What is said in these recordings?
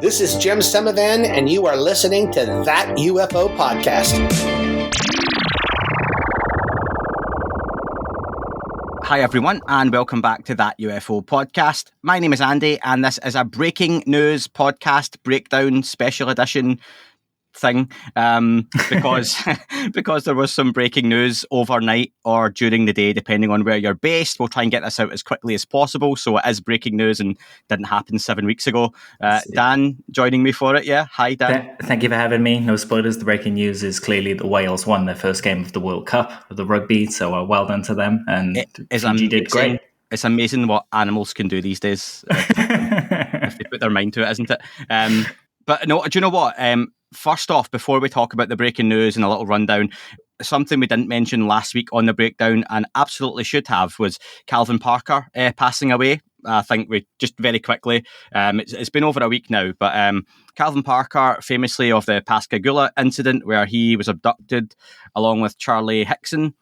This is Jim Semivan, and you are listening to That UFO Podcast. Hi everyone, and welcome back to That UFO Podcast. My name is Andy, and this is a breaking news podcast breakdown special edition thing, because because there was some breaking news overnight or during the day, depending on where you're based. We'll try and get this out as quickly as possible, so it is breaking news and didn't happen 7 weeks ago. Dan joining me for it. Yeah, hi Dan. Thank you for having me. No spoilers. The breaking news is clearly that Wales won their first game of the World Cup of the rugby, so well done to them. And Fiji did great. It's amazing what animals can do these days if they put their mind to it, isn't it? But no, do you know what? First off, before we talk about the breaking news and a little rundown, something we didn't mention last week on the breakdown and absolutely should have was Calvin Parker passing away. I think we just very quickly, it's been over a week now, but Calvin Parker, famously of the Pascagoula incident where he was abducted along with Charlie Hickson.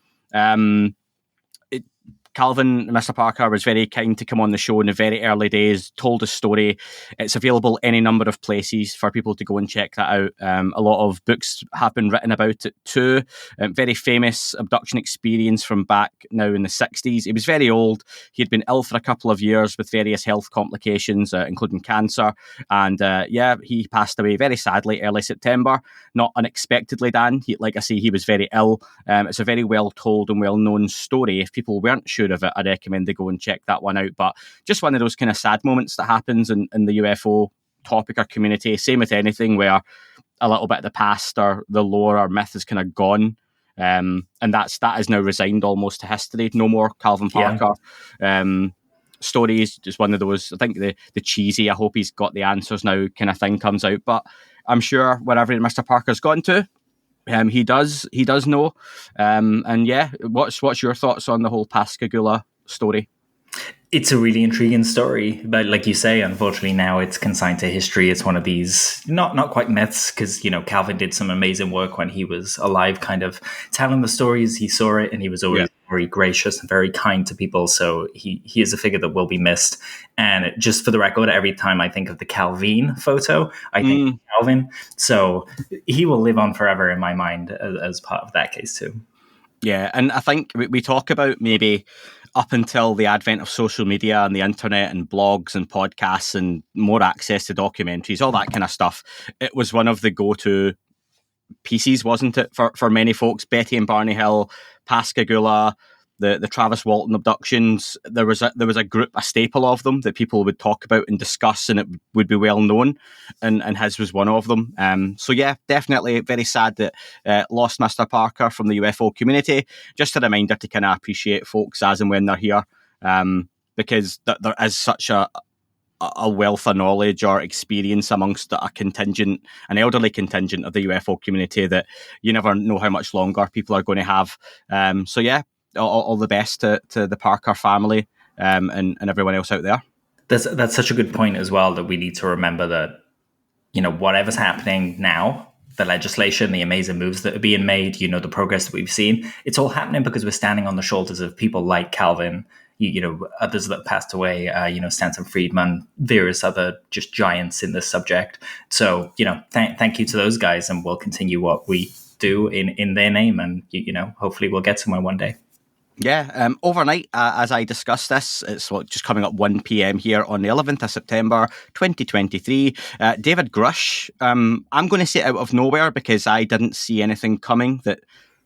Calvin, Mr. Parker, was very kind to come on the show in the very early days, told his story. It's available any number of places for people to go and check that out. A lot of books have been written about it too. Very famous abduction experience from back now in the 60s. He was very old. He had been ill for a couple of years with various health complications, including cancer. And he passed away very sadly early September. Not unexpectedly, Dan. Like I say, he was very ill. It's a very well told and well known story. If people weren't sure of it, I recommend they go and check that one out. But just one of those kind of sad moments that happens in the UFO topic or community. Same with anything where a little bit of the past or the lore or myth is kind of gone. And that is now resigned almost to history. No more Calvin Parker. Stories, just one of those. I think the cheesy, I hope he's got the answers now kind of thing comes out. But I'm sure wherever Mr. Parker's gone to, he does know. And yeah, what's your thoughts on the whole Pascagoula story? It's a really intriguing story, but like you say, unfortunately now it's consigned to history. It's one of these not quite myths, because Calvin did some amazing work when he was alive, kind of telling the stories. He saw it, and he was always very gracious and very kind to people. So he is a figure that will be missed. And just for the record, every time I think of the Calvin photo, I think of Calvin. So he will live on forever in my mind as part of that case too. Yeah, and I think we talk about maybe up until the advent of social media and the internet and blogs and podcasts and more access to documentaries, all that kind of stuff, it was one of the go-to pieces, wasn't it, for many folks? Betty and Barney Hill, Pascagoula, the Travis Walton abductions. There was a group, a staple of them that people would talk about and discuss, and it would be well known, and his was one of them. So yeah, definitely very sad that lost Mr. Parker from the UFO community. Just a reminder to kind of appreciate folks as and when they're here, because there is such a wealth of knowledge or experience amongst an elderly contingent of the UFO community that you never know how much longer people are going to have. So yeah, all the best to the Parker family and everyone else out there. That's such a good point as well, that we need to remember that, whatever's happening now, the legislation, the amazing moves that are being made, the progress that we've seen, it's all happening because we're standing on the shoulders of people like Calvin, others that passed away, Stanton Friedman, various other just giants in this subject. So, thank you to those guys, and we'll continue what we do in their name, and, hopefully we'll get somewhere one day. Yeah, overnight, as I discussed this, it's just coming up 1 p.m. here on the 11th of September, 2023. David Grusch, I'm going to say out of nowhere because I didn't see anything coming that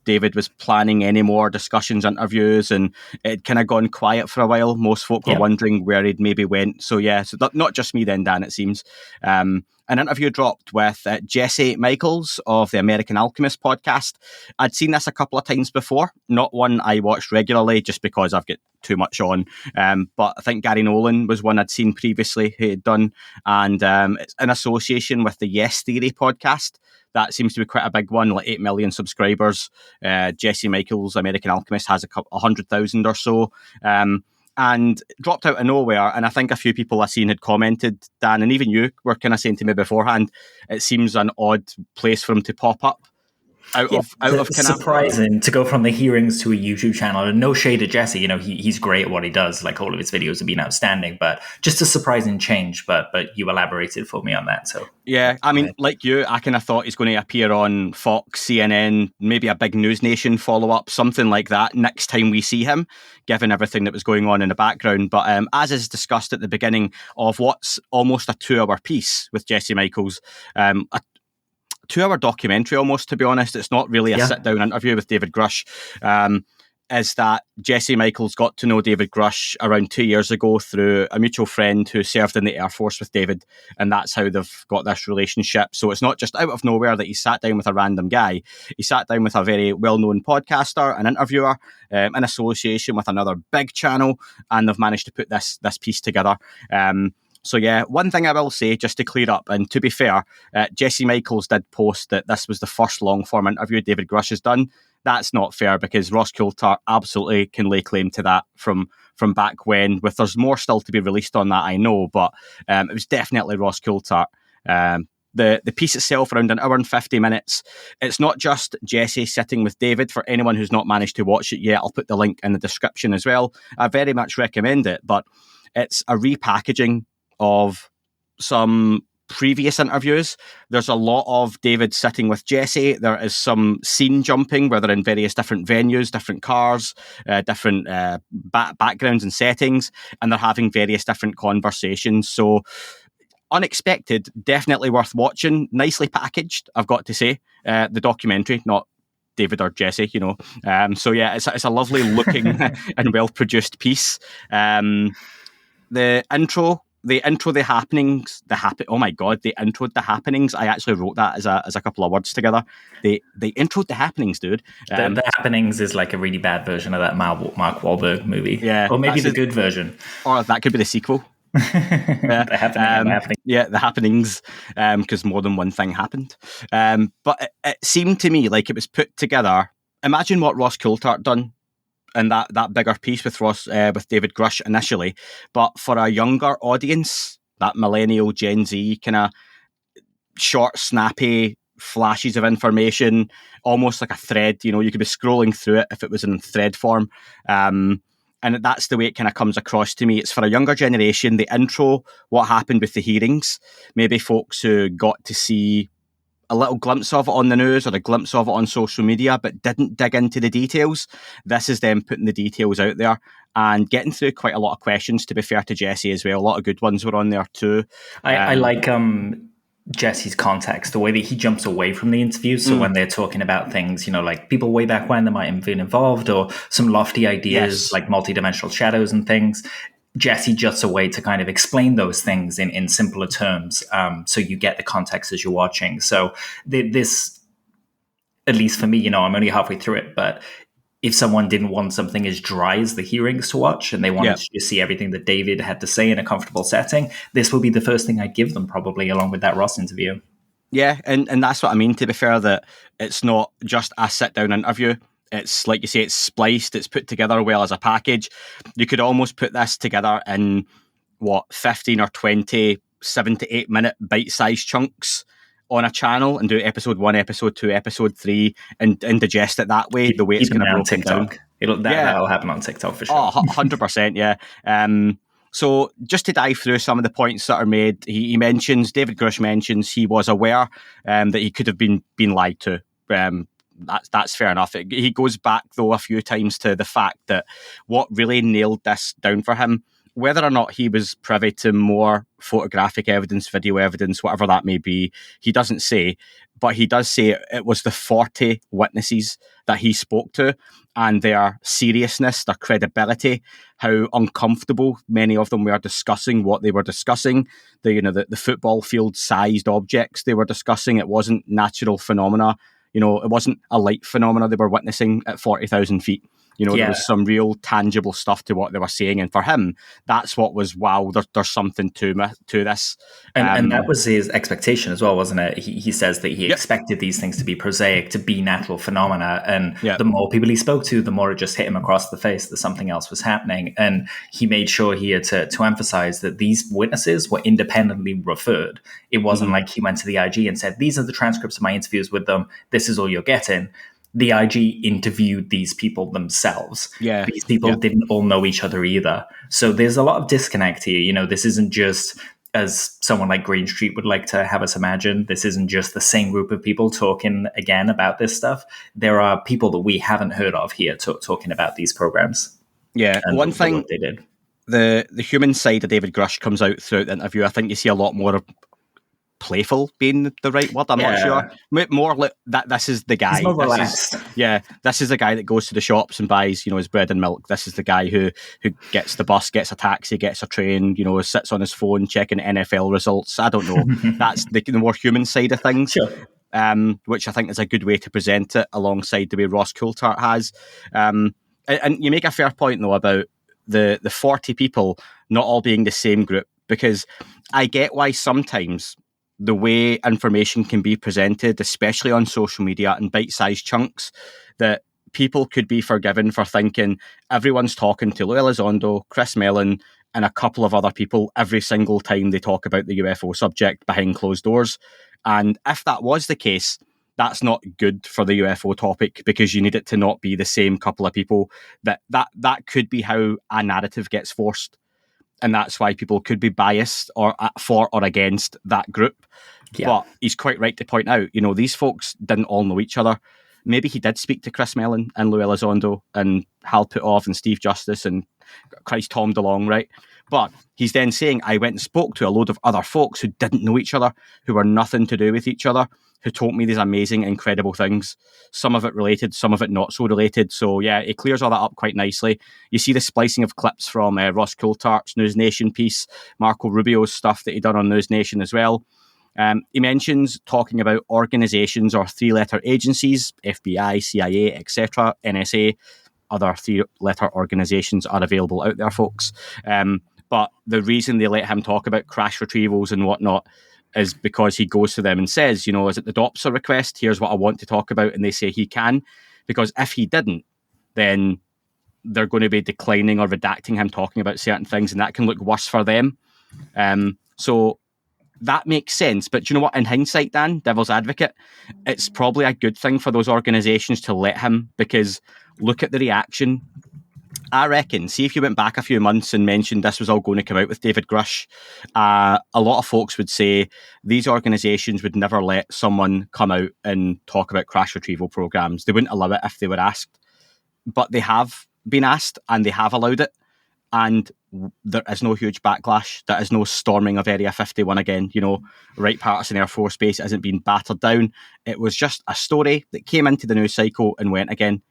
David was planning any more discussions, interviews, and it kind of gone quiet for a while. Most folk were wondering where he'd maybe went. So yeah, so not just me then, Dan, it seems. An interview dropped with Jesse Michaels of the American Alchemist podcast. I'd seen this a couple of times before, not one I watched regularly just because I've got too much on. But I think Gary Nolan was one I'd seen previously he had done. And it's in association with the Yes Theory podcast. That seems to be quite a big one, like 8 million subscribers. Jesse Michaels, American Alchemist, has 100,000 or so. And dropped out of nowhere. And I think a few people I've seen had commented, Dan, and even you were kind of saying to me beforehand, it seems an odd place for him to pop up. out of kind of surprising to go from the hearings to a YouTube channel. And no shade to Jesse, he's great at what he does. Like all of his videos have been outstanding, but just a surprising change. But you elaborated for me on that. So yeah, I mean, like you, I kind of thought he's going to appear on Fox, CNN, maybe a big News Nation follow-up, something like that next time we see him, given everything that was going on in the background. But as is discussed at the beginning of what's almost a 2-hour piece with Jesse Michaels, a 2-hour documentary almost, to be honest. It's not really a sit-down interview with David Grusch. Is that Jesse Michaels got to know David Grusch around 2 years ago through a mutual friend who served in the Air Force with David, and that's how they've got this relationship. So it's not just out of nowhere that he sat down with a random guy. He sat down with a very well-known podcaster, an interviewer, in association with another big channel, and they've managed to put this piece together. So yeah, one thing I will say, just to clear up, and to be fair, Jesse Michaels did post that this was the first long-form interview David Grusch has done. That's not fair, because Ross Coulthart absolutely can lay claim to that from back when. There's more still to be released on that, I know, but it was definitely Ross Coulthart. The piece itself, around an hour and 50 minutes, it's not just Jesse sitting with David. For anyone who's not managed to watch it yet, I'll put the link in the description as well. I very much recommend it, but it's a repackaging of some previous interviews. There's a lot of David sitting with Jesse. There is some scene jumping where they're in various different venues, different cars, different backgrounds and settings, and they're having various different conversations. So unexpected, definitely worth watching. Nicely packaged, I've got to say. The documentary, not David or Jesse, So yeah, it's a lovely looking and well produced piece. The intro, the happenings, the happenings. I actually wrote that as a couple of words together. They introed the happenings, dude. The happenings is like a really bad version of that Mark Wahlberg movie. Yeah. Or maybe the good version. Or that could be the sequel. The happening. Yeah, the happenings, because more than one thing happened. But it seemed to me like it was put together. Imagine what Ross Coulthart done in that bigger piece with with David Grusch initially, but for a younger audience, that millennial Gen Z kind of short, snappy flashes of information, almost like a thread. You could be scrolling through it if it was in thread form. And that's the way it kind of comes across to me. It's for a younger generation. The intro, what happened with the hearings, maybe folks who got to see a little glimpse of it on the news or a glimpse of it on social media, but didn't dig into the details. This is them putting the details out there and getting through quite a lot of questions, to be fair to Jesse as well. A lot of good ones were on there too. I like Jesse's context, the way that he jumps away from the interview. So when they're talking about things, like people way back when that might have been involved, or some lofty ideas like multidimensional shadows and things, Jesse juts away to kind of explain those things in simpler terms, so you get the context as you're watching. So this, at least for me, I'm only halfway through it, but if someone didn't want something as dry as the hearings to watch and they wanted to just see everything that David had to say in a comfortable setting, this would be the first thing I'd give them, probably, along with that Ross interview. Yeah, and that's what I mean, to be fair, that it's not just a sit-down interview. It's, like you say, it's spliced, it's put together well as a package. You could almost put this together in, 15 or 20, 7 to 8 minute bite-sized chunks on a channel and do episode 1, episode 2, episode 3 and digest it that way, the way it's going to broken down. That'll happen on TikTok for sure. Oh, 100%, yeah. So just to dive through some of the points that are made, David Grusch mentions he was aware that he could have been lied to. That's fair enough. He goes back, though, a few times to the fact that what really nailed this down for him, whether or not he was privy to more photographic evidence, video evidence, whatever that may be, he doesn't say, but he does say it was the 40 witnesses that he spoke to and their seriousness, their credibility, how uncomfortable many of them were discussing what they were discussing, the football field sized objects they were discussing. It wasn't natural phenomena. It wasn't a light phenomena they were witnessing at 40,000 feet. There was some real tangible stuff to what they were saying. And for him, that's what was, wow, there's something to this. And that was his expectation as well, wasn't it? He says that he expected these things to be prosaic, to be natural phenomena. And the more people he spoke to, the more it just hit him across the face that something else was happening. And he made sure here to emphasize that these witnesses were independently referred. It wasn't like he went to the IG and said, these are the transcripts of my interviews with them. This is all you're getting. The IG interviewed these people themselves. Yeah. These people didn't all know each other either. So there's a lot of disconnect here. This isn't just, as someone like Green Street would like to have us imagine, this isn't just the same group of people talking again about this stuff. There are people that we haven't heard of here talking about these programs. Yeah. One thing they did. The human side of David Grusch comes out throughout the interview. I think you see a lot more of playful being the right word. I'm not sure. More like that. This is the guy. He's more relaxed. This is the guy that goes to the shops and buys, his bread and milk. This is the guy who gets the bus, gets a taxi, gets a train. Sits on his phone checking NFL results. I don't know. That's the more human side of things. Sure. Which I think is a good way to present it, alongside the way Ross Coulthart has. And you make a fair point though about the 40 people not all being the same group, because I get why sometimes the way information can be presented, especially on social media in bite-sized chunks, that people could be forgiven for thinking everyone's talking to Lou Elizondo, Chris Mellon, and a couple of other people every single time they talk about the UFO subject behind closed doors. And if that was the case, that's not good for the UFO topic, because you need it to not be the same couple of people. That could be how a narrative gets forced. And that's why people could be biased or for or against that group. Yeah. But he's quite right to point out, these folks didn't all know each other. Maybe he did speak to Chris Mellon and Lou Elizondo and Hal Puthoff and Steve Justice and Tom DeLonge, right? But he's then saying, I went and spoke to a load of other folks who didn't know each other, who were nothing to do with each other, who told me these amazing, incredible things. Some of it related, some of it not so related. So yeah, it clears all that up quite nicely. You see the splicing of clips from Ross Coulthart's News Nation piece, Marco Rubio's stuff that he done on News Nation as well. He mentions talking about organizations or three-letter agencies, FBI, CIA, etc., NSA. Other three-letter organizations are available out there, folks. But the reason they let him talk about crash retrievals and whatnot is because he goes to them and says, is it the DOPSA request? Here's what I want to talk about. And they say he can. Because if he didn't, then they're going to be declining or redacting him talking about certain things, and that can look worse for them. So that makes sense. But you know what? In hindsight, Dan, devil's advocate, it's probably a good thing for those organizations to let him, because look at the reaction. I reckon, see if you went back a few months and mentioned this was all going to come out with David Grusch, a lot of folks would say these organisations would never let someone come out and talk about crash retrieval programs. They wouldn't allow it if they were asked. But they have been asked and they have allowed it. And there is no huge backlash. There is no storming of Area 51 again. Wright-Patterson Air Force Base isn't being battered down. It was just a story that came into the news cycle and went again.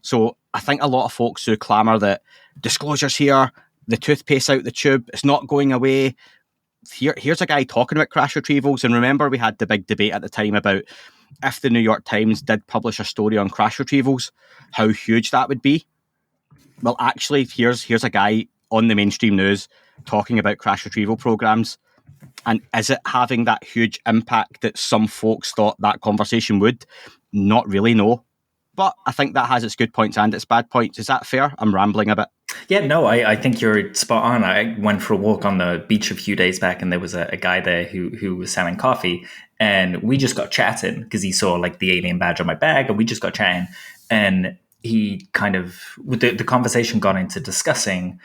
So I think a lot of folks who clamour that disclosure's here, the toothpaste out the tube, it's not going away. Here's a guy talking about crash retrievals. And remember, we had the big debate at the time about if the New York Times did publish a story on crash retrievals, how huge that would be. Well, actually, here's a guy on the mainstream news talking about crash retrieval programs. And is it having that huge impact that some folks thought that conversation would? Not really, no. But I think that has its good points and its bad points. Is that fair? I'm rambling a bit. Yeah, no, I think you're spot on. I went for a walk on the beach a few days back, and there was a guy there who was selling coffee, and we just got chatting because he saw like the alien badge on my bag, and we just got chatting. And he kind of, the conversation got into discussing,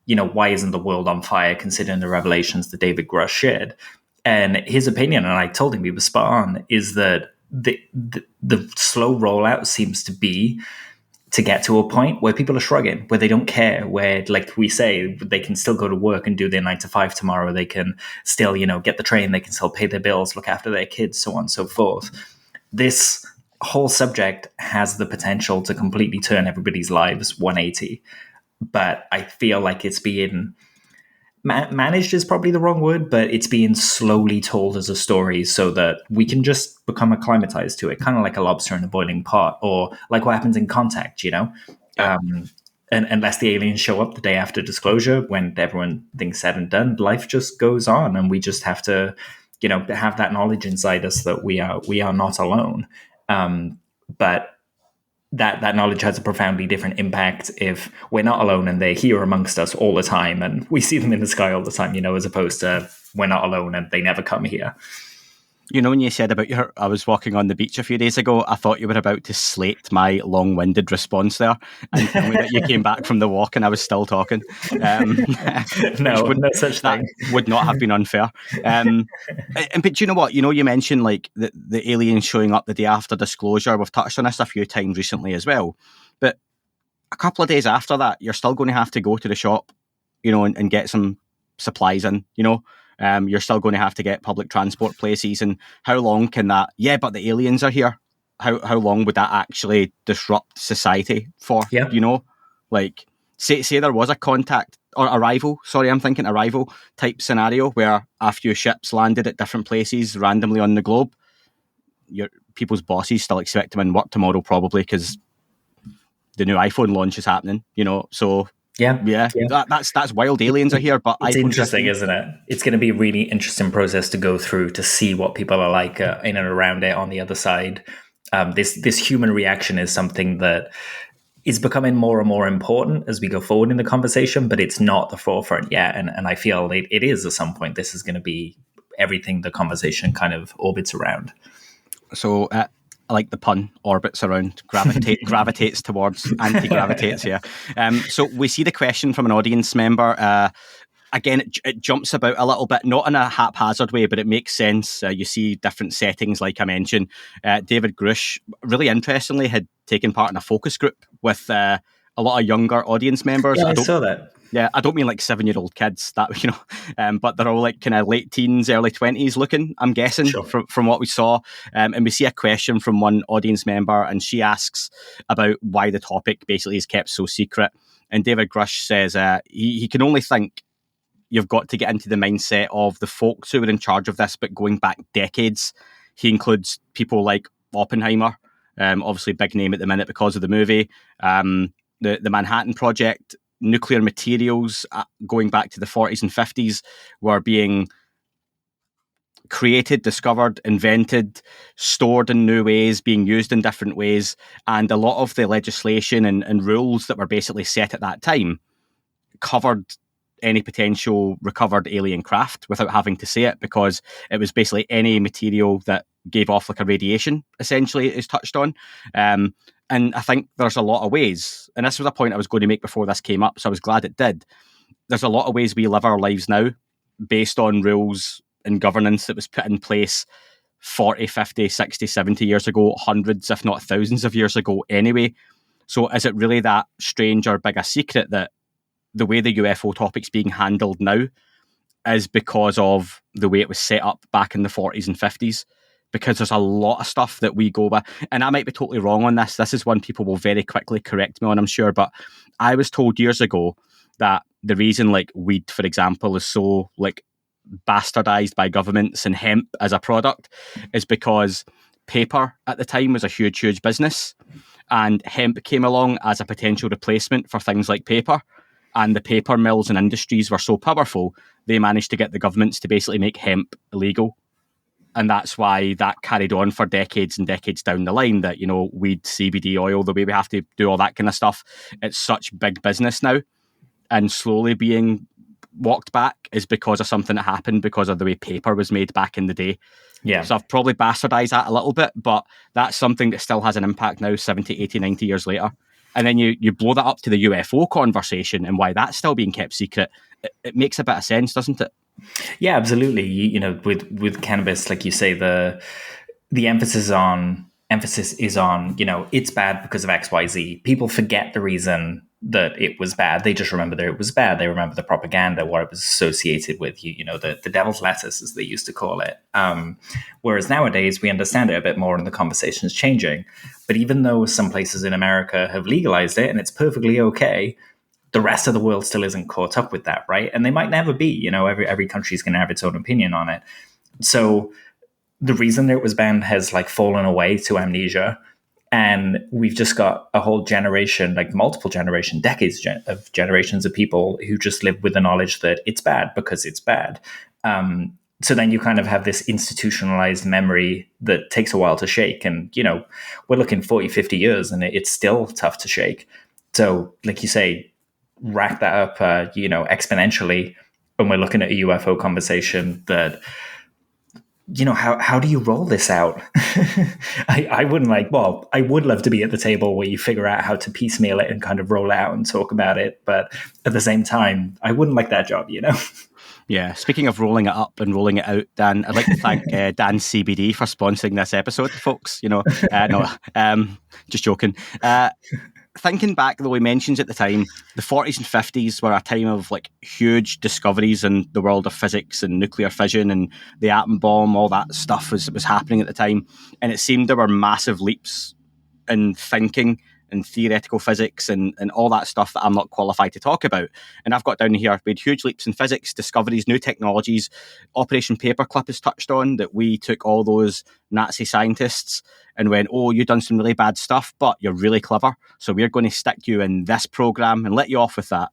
why isn't the world on fire considering the revelations that David Grusch shared? And his opinion, and I told him he was spot on, is that the slow rollout seems to be to get to a point where people are shrugging, where they don't care, where, like we say, they can still go to work and do their 9 to 5 tomorrow. They can still, get the train. They can still pay their bills, look after their kids, so on and so forth. This whole subject has the potential to completely turn everybody's lives 180. But I feel like it's being managed is probably the wrong word, but it's being slowly told as a story so that we can just become acclimatized to it, kind of like a lobster in a boiling pot, or like what happens in Contact, And unless the aliens show up the day after disclosure, when everything's said and done, life just goes on, and we just have to, have that knowledge inside us that we are not alone. But that knowledge has a profoundly different impact if we're not alone and they're here amongst us all the time, and we see them in the sky all the time, as opposed to we're not alone and they never come here. When you said about I was walking on the beach a few days ago, I thought you were about to slate my long-winded response there and tell me that you came back from the walk and I was still talking. No such thing. That would not have been unfair. But you know what? You mentioned like the aliens showing up the day after disclosure. We've touched on this a few times recently as well. But a couple of days after that, you're still going to have to go to the shop, and get some supplies in, you're still going to have to get public transport places. And how long can that? Yeah, but the aliens are here. How long would that actually disrupt society for? Yeah. Like say there was a arrival type scenario where a few ships landed at different places randomly on the globe. Your people's bosses still expect them in work tomorrow, probably because the new iPhone launch is happening. So. Yeah. That's wild. Aliens are here, but it's interesting, isn't it? It's going to be a really interesting process to go through to see what people are like in and around it on the other side. This human reaction is something that is becoming more and more important as we go forward in the conversation, but it's not the forefront yet. And I feel it is at some point. This is going to be everything the conversation kind of orbits around. So I like the pun, orbits around, gravitates towards, anti-gravitates, yeah. So we see the question from an audience member. Again, it jumps about a little bit, not in a haphazard way, but it makes sense. You see different settings, like I mentioned. David Grusch, really interestingly, had taken part in a focus group with a lot of younger audience members. Yeah, I saw that. Yeah, I don't mean like 7-year-old kids, that but they're all like kind of late teens, early 20s looking, I'm guessing, sure. from what we saw. And we see a question from one audience member, and she asks about why the topic basically is kept so secret. And David Grusch says he can only think you've got to get into the mindset of the folks who were in charge of this, but going back decades. He includes people like Oppenheimer, obviously big name at the minute because of the movie, the Manhattan Project. Nuclear materials going back to the 40s and 50s were being created, discovered, invented, stored in new ways, being used in different ways. And a lot of the legislation and rules that were basically set at that time covered any potential recovered alien craft without having to say it, because it was basically any material that gave off like a radiation, essentially, is touched on. And I think there's a lot of ways, and this was a point I was going to make before this came up, so I was glad it did. There's a lot of ways we live our lives now based on rules and governance that was put in place 40, 50, 60, 70 years ago, hundreds, if not thousands of years ago anyway. So is it really that strange or big a secret that the way the UFO topic's being handled now is because of the way it was set up back in the 40s and 50s? Because there's a lot of stuff that we go by, and I might be totally wrong on this. This is one people will very quickly correct me on, I'm sure. But I was told years ago that the reason, like weed, for example, is so like bastardized by governments and hemp as a product is because paper at the time was a huge, huge business, and hemp came along as a potential replacement for things like paper. And the paper mills and industries were so powerful, they managed to get the governments to basically make hemp illegal. And that's why that carried on for decades and decades down the line, that, weed, CBD oil, the way we have to do all that kind of stuff, it's such big business now. And slowly being walked back is because of something that happened because of the way paper was made back in the day. Yeah. So I've probably bastardized that a little bit, but that's something that still has an impact now, 70, 80, 90 years later. And then you blow that up to the UFO conversation and why that's still being kept secret. It makes a bit of sense, doesn't it? Yeah, absolutely. With cannabis, like you say, the emphasis is on, it's bad because of XYZ. People forget the reason that it was bad. They just remember that it was bad. They remember the propaganda, what it was associated with, the devil's lettuce, as they used to call it. Whereas nowadays we understand it a bit more and the conversation's changing. But even though some places in America have legalized it and it's perfectly okay, the rest of the world still isn't caught up with that, right? And they might never be. Every country's going to have its own opinion on it. So the reason that it was banned has fallen away to amnesia. And we've just got a whole generation, like multiple generation, decades of generations of people who just live with the knowledge that it's bad because it's bad. So then you kind of have this institutionalized memory that takes a while to shake. And, we're looking 40, 50 years and it's still tough to shake. So like you say, rack that up, exponentially when we're looking at a UFO conversation that, how do you roll this out? I wouldn't I would love to be at the table where you figure out how to piecemeal it and kind of roll it out and talk about it. But at the same time, I wouldn't like that job, Yeah, speaking of rolling it up and rolling it out, Dan, I'd like to thank Dan CBD for sponsoring this episode, folks. Just joking. Thinking back, though, he mentions at the time, the 40s and 50s were a time of like huge discoveries in the world of physics and nuclear fission and the atom bomb. All that stuff was happening at the time, and it seemed there were massive leaps in thinking and theoretical physics and all that stuff that I'm not qualified to talk about. And I've got down here, we had huge leaps in physics, discoveries, new technologies. Operation Paperclip is touched on, that we took all those Nazi scientists and went, oh, you've done some really bad stuff, but you're really clever, so we're going to stick you in this program and let you off with that.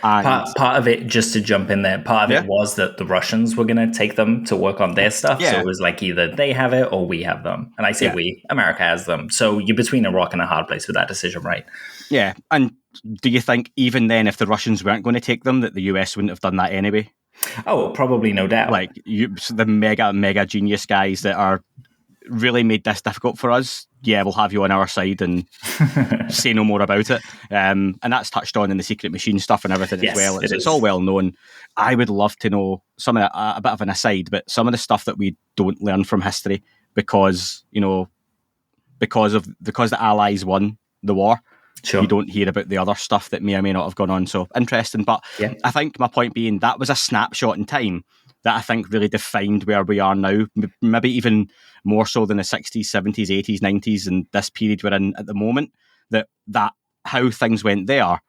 And part of it, just to jump in there, part of it was that the Russians were going to take them to work on their stuff. So it was like either they have it or we have them. And I say we, America has them. So you're between a rock and a hard place with that decision, right? Yeah. And do you think even then, if the Russians weren't going to take them, that the US wouldn't have done that anyway? Oh, probably, no doubt. Like the mega genius guys that are really made this difficult for us, we'll have you on our side and say no more about it. And that's touched on in the secret machine stuff and everything as well. It's all well known. I would love to know some of a bit of an aside, but some of the stuff that we don't learn from history because the Allies won the war. Sure. You don't hear about the other stuff that may or may not have gone on. So interesting. But I think my point being, that was a snapshot in time that I think really defined where we are now, maybe even more so than the 60s, 70s, 80s, 90s, and this period we're in at the moment, that how things went there.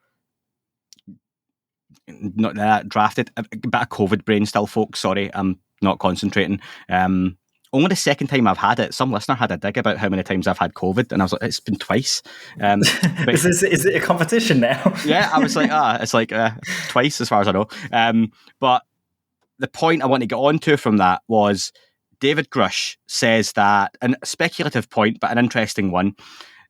Not that drafted, a bit of COVID brain still, folks. Sorry, I'm not concentrating. Only the second time I've had it, some listener had a dig about how many times I've had COVID, and I was like, it's been twice. But, is it a competition now? Yeah, I was like, it's like twice as far as I know. But the point I want to get on to from that was David Grusch says that, and a speculative point, but an interesting one,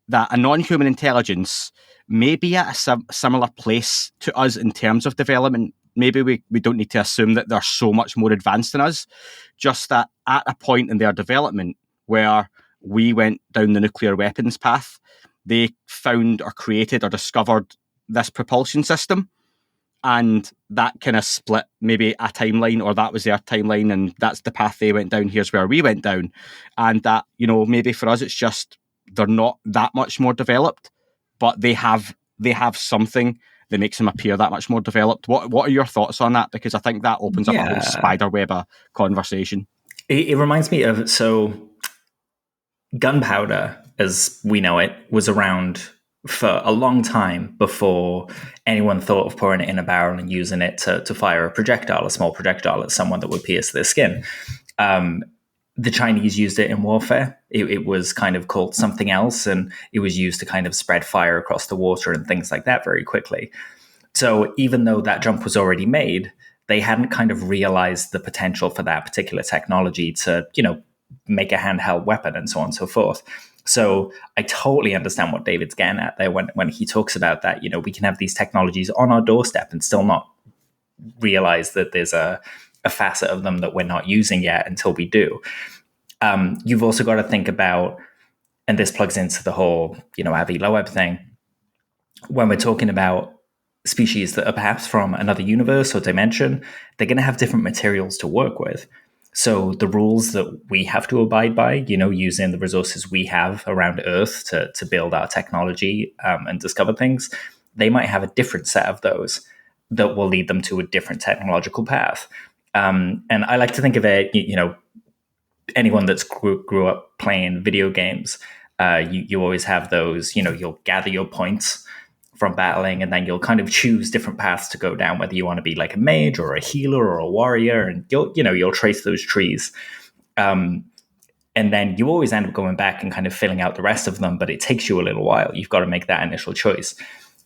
that a non-human intelligence may be at a similar place to us in terms of development. Maybe we don't need to assume that they're so much more advanced than us, just that at a point in their development where we went down the nuclear weapons path, they found or created or discovered this propulsion system. And that kind of split maybe a timeline, or that was their timeline, and that's the path they went down. Here's where we went down. And that, maybe for us, it's just they're not that much more developed, but they have something that makes them appear that much more developed. What are your thoughts on that? Because I think that opens up a whole spider web of conversation. It reminds me of, gunpowder, as we know it, was around for a long time before anyone thought of pouring it in a barrel and using it to fire a small projectile at someone that would pierce their skin. The Chinese used it in warfare. It was kind of called something else, and it was used to kind of spread fire across the water and things like that very quickly. So even though that jump was already made, they hadn't kind of realized the potential for that particular technology to, make a handheld weapon and so on and so forth. So I totally understand what David's getting at there when he talks about that. We can have these technologies on our doorstep and still not realize that there's a facet of them that we're not using yet until we do. You've also got to think about, and this plugs into the whole, Avi Loeb thing, when we're talking about species that are perhaps from another universe or dimension, they're going to have different materials to work with. So the rules that we have to abide by, using the resources we have around Earth to build our technology and discover things, they might have a different set of those that will lead them to a different technological path. And I like to think of it, anyone that's grew up playing video games, you always have those, you'll gather your points from battling, and then you'll kind of choose different paths to go down, whether you want to be like a mage or a healer or a warrior, and you'll trace those trees. And then you always end up going back and kind of filling out the rest of them, but it takes you a little while. You've got to make that initial choice.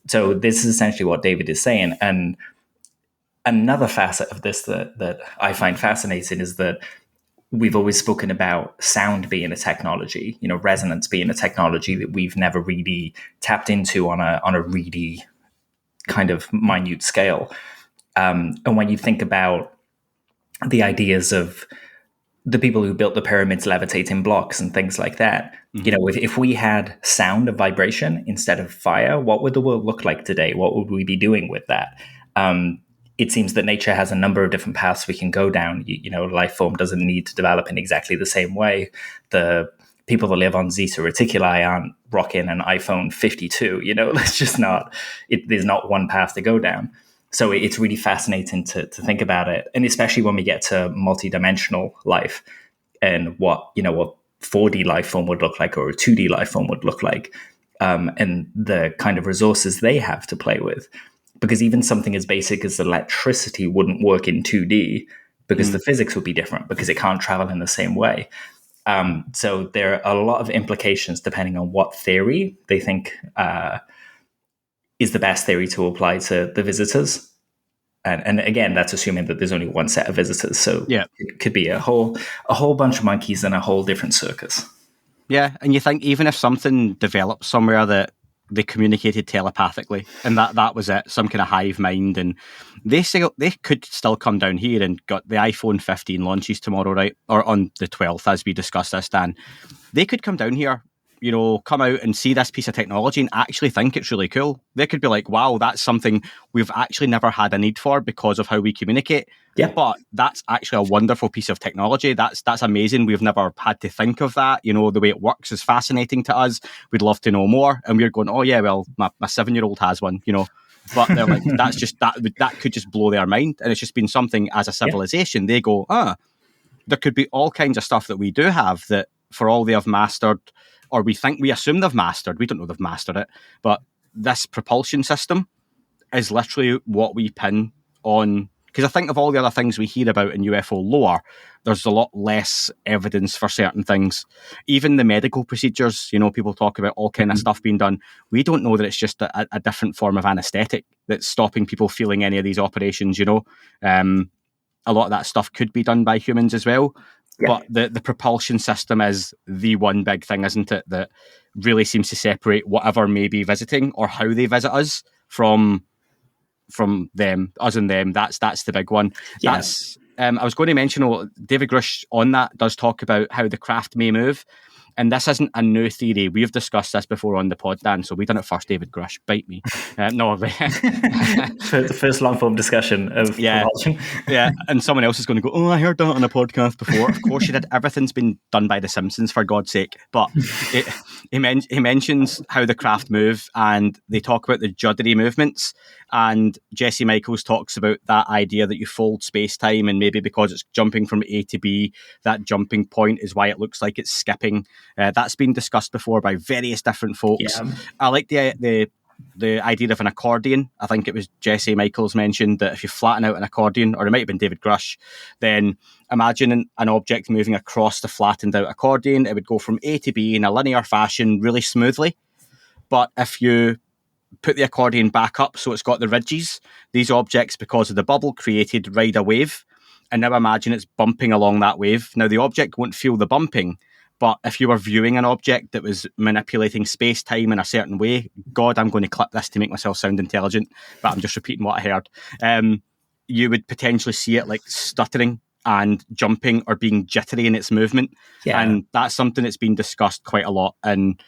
So this is essentially what David is saying. And another facet of this that I find fascinating is that we've always spoken about sound being a technology, resonance being a technology that we've never really tapped into on a really kind of minute scale. And when you think about the ideas of the people who built the pyramids levitating blocks and things like that, if we had sound of vibration instead of fire, what would the world look like today? What would we be doing with that? It seems that nature has a number of different paths we can go down. Life form doesn't need to develop in exactly the same way. The people that live on Zeta Reticuli aren't rocking an iPhone 52. It's just not. There's not one path to go down. So it's really fascinating to think about it, and especially when we get to multidimensional life and what 4D life form would look like or a 2D life form would look like, and the kind of resources they have to play with. Because even something as basic as electricity wouldn't work in 2D because the physics would be different because it can't travel in the same way. So there are a lot of implications depending on what theory they think is the best theory to apply to the visitors. And again, that's assuming that there's only one set of visitors. So it could be a whole bunch of monkeys in a whole different circus. Yeah, and you think even if something developed somewhere that they communicated telepathically, and that was it, some kind of hive mind, and they could still come down here and got the iPhone 15 launches tomorrow, right? Or on the 12th, as we discussed this, Dan. They could come down here, come out and see this piece of technology and actually think it's really cool. They could be like, wow, that's something we've actually never had a need for because of how we communicate. Yeah. But that's actually a wonderful piece of technology. That's amazing. We've never had to think of that. The way it works is fascinating to us. We'd love to know more. And we're going, oh yeah, well, my 7-year-old has one, But they're like, that's just, that could just blow their mind. And it's just been something as a civilization. They go, there could be all kinds of stuff that we do have that for all they have mastered, or we assume they've mastered. We don't know they've mastered it. But this propulsion system is literally what we pin on. Because I think of all the other things we hear about in UFO lore, there's a lot less evidence for certain things. Even the medical procedures, people talk about all kind of stuff being done. We don't know that it's just a different form of anesthetic that's stopping people feeling any of these operations, A lot of that stuff could be done by humans as well. Yeah. But the propulsion system is the one big thing, isn't it, that really seems to separate whatever may be visiting or how they visit us from them, us and them. That's the big one. Yeah. That's I was going to mention, David Grusch on that does talk about how the craft may move. And this isn't a new theory. We've discussed this before on the pod, Dan, so we done it first. David Grusch, bite me. No. The first long-form discussion of propulsion. Yeah, and someone else is going to go, oh, I heard that on a podcast before. Of course you did. Everything's been done by The Simpsons, for God's sake. But he mentions how the craft move, and they talk about the juddery movements. And Jesse Michaels talks about that idea that you fold space-time, and maybe because it's jumping from A to B, that jumping point is why it looks like it's skipping. That's been discussed before by various different folks. Yeah. I like the idea of an accordion. I think it was Jesse Michaels mentioned that if you flatten out an accordion, or it might have been David Grusch, then imagine an object moving across the flattened out accordion. It would go from A to B in a linear fashion really smoothly. But if you put the accordion back up so it's got the ridges, these objects, because of the bubble created, ride a wave. And now imagine it's bumping along that wave. Now the object won't feel the bumping, but if you were viewing an object that was manipulating space-time in a certain way, God, I'm going to clip this to make myself sound intelligent, but I'm just repeating what I heard. You would potentially see it like stuttering and jumping or being jittery in its movement. Yeah. And that's something that's been discussed quite a lot. And